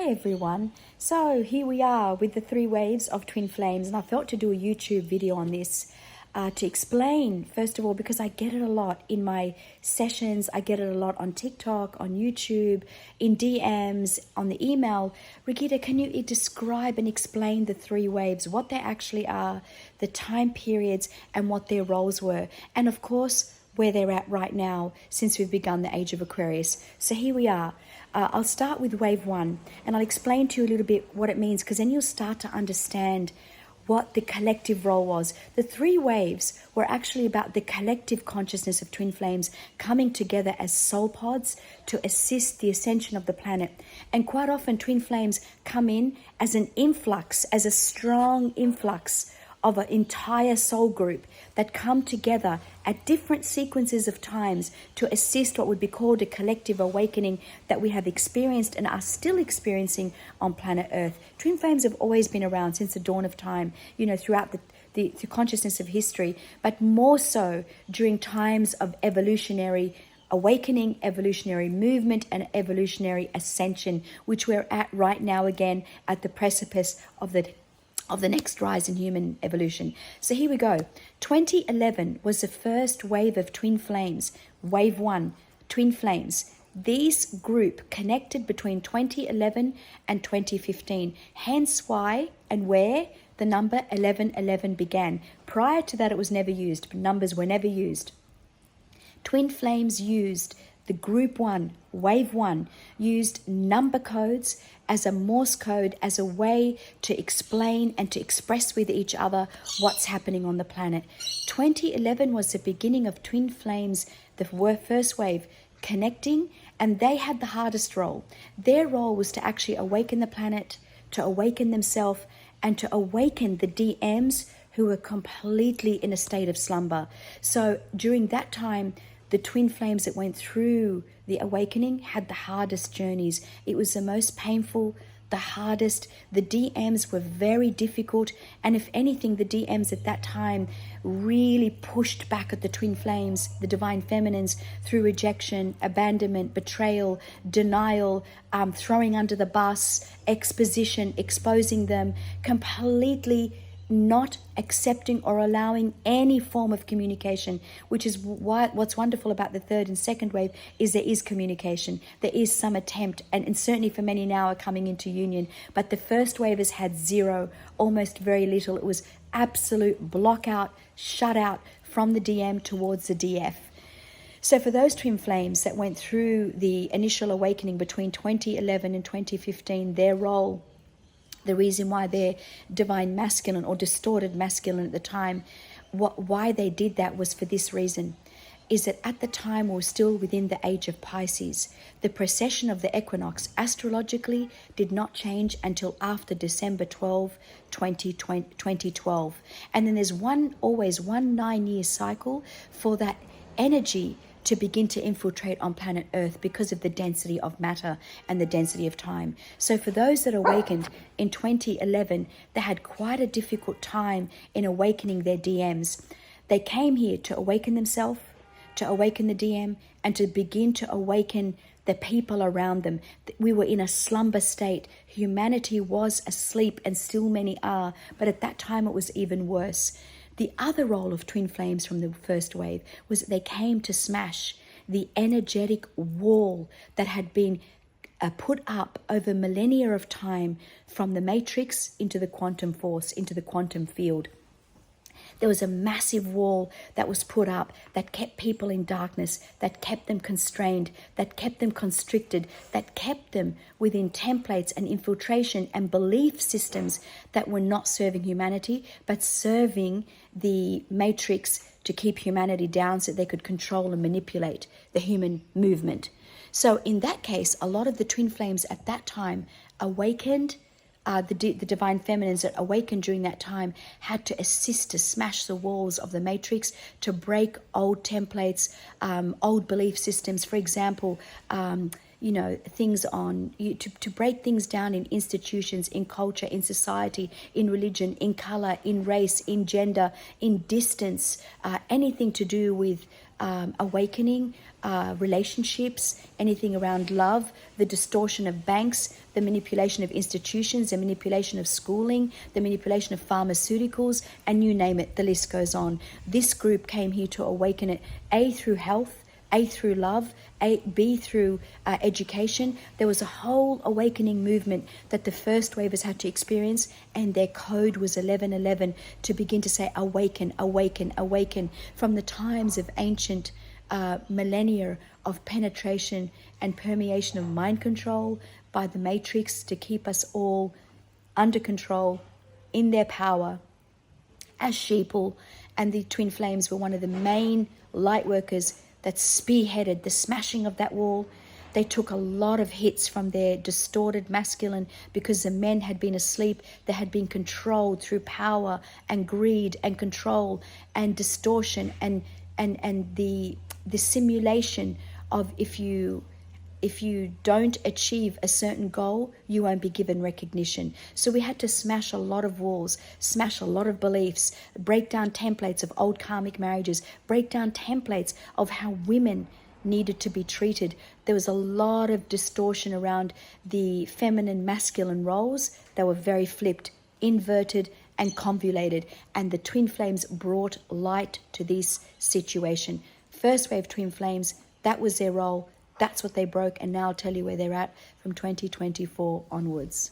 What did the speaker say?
everyone. So here we are with the 3 waves of twin flames, and I felt to do a YouTube video on this to explain, first of all, because I get it a lot in my sessions, I get it a lot on TikTok, on YouTube, in DMs, on the email. Raghida, can you describe and explain the 3 waves, what they actually are, the time periods, and what their roles were, and of course where they're at right now since we've begun the age of Aquarius. So here we are. I'll start with wave 1, and I'll explain to you a little bit what it means, because then you'll start to understand what the collective role was. The 3 waves were actually about the collective consciousness of twin flames coming together as soul pods to assist the ascension of the planet. And quite often twin flames come in as an influx, as a strong influx of an entire soul group that come together at different sequences of times to assist what would be called a collective awakening that we have experienced and are still experiencing on planet Earth. Twin flames have always been around since the dawn of time, throughout the consciousness of history, but more so during times of evolutionary awakening, evolutionary movement, and evolutionary ascension, which we're at right now again at the precipice of the next rise in human evolution. So here we go. 2011 was the first wave of twin flames. Wave 1, twin flames. These group connected between 2011 and 2015. Hence why and where the number 1111 began. Prior to that, it was never used. Numbers were never used. Twin flames used the group 1, wave 1, used number codes as a Morse code, as a way to explain and to express with each other what's happening on the planet. 2011 was the beginning of twin flames, the first wave, connecting, and they had the hardest role. Their role was to actually awaken the planet, to awaken themselves, and to awaken the DMs who were completely in a state of slumber. So during that time, the twin flames that went through the awakening had the hardest journeys. It was the most painful, the hardest. The DMs were very difficult. And if anything, the DMs at that time really pushed back at the twin flames, the divine feminines, through rejection, abandonment, betrayal, denial, throwing under the bus, exposition, exposing them, completely not accepting or allowing any form of communication, which is what's wonderful about the 3rd and 2nd wave is there is communication, there is some attempt, and certainly for many now are coming into union. But the first wave has had zero, almost very little. It was absolute block out, shut out from the DM towards the DF. So for those twin flames that went through the initial awakening between 2011 and 2015, their role, the reason why they're divine masculine or distorted masculine at the time, why they did that was for this reason, is that at the time we were still within the age of Pisces. The precession of the equinox astrologically did not change until after December 12, 2012. And then there's always one 9-year cycle for that energy to begin to infiltrate on planet Earth because of the density of matter and the density of time. So for those that awakened in 2011, they had quite a difficult time in awakening their DMs. They came here to awaken themselves, to awaken the DM, and to begin to awaken the people around them. We were in a slumber state. Humanity was asleep, and still many are, but at that time it was even worse. The other role of twin flames from the first wave was that they came to smash the energetic wall that had been put up over millennia of time from the matrix into the quantum force, into the quantum field. There was a massive wall that was put up that kept people in darkness, that kept them constrained, that kept them constricted, that kept them within templates and infiltration and belief systems that were not serving humanity, but serving the matrix to keep humanity down so they could control and manipulate the human movement. So in that case, a lot of the twin flames at that time awakened. The divine feminines that awakened during that time had to assist to smash the walls of the matrix, to break old templates, old belief systems. For example, things to break things down in institutions, in culture, in society, in religion, in color, in race, in gender, in distance, anything to do with awakening, relationships, anything around love, the distortion of banks, the manipulation of institutions, the manipulation of schooling, the manipulation of pharmaceuticals, and you name it, the list goes on. This group came here to awaken it, A, through health, A, through love, B, through education. There was a whole awakening movement that the first wavers had to experience, and their code was 1111 to begin to say, awaken, awaken, awaken, from the times of ancient millennia of penetration and permeation of mind control by the matrix to keep us all under control, in their power, as sheeple. And the twin flames were one of the main light workers that spearheaded the smashing of that wall. They took a lot of hits from their distorted masculine because the men had been asleep. They had been controlled through power and greed and control and distortion and the simulation of if you don't achieve a certain goal, you won't be given recognition. So we had to smash a lot of walls, smash a lot of beliefs, break down templates of old karmic marriages, break down templates of how women needed to be treated. There was a lot of distortion around the feminine masculine roles. They were very flipped, inverted, and convoluted. And the twin flames brought light to this situation. First wave twin flames, that was their role. That's what they broke, and now I'll tell you where they're at from 2024 onwards.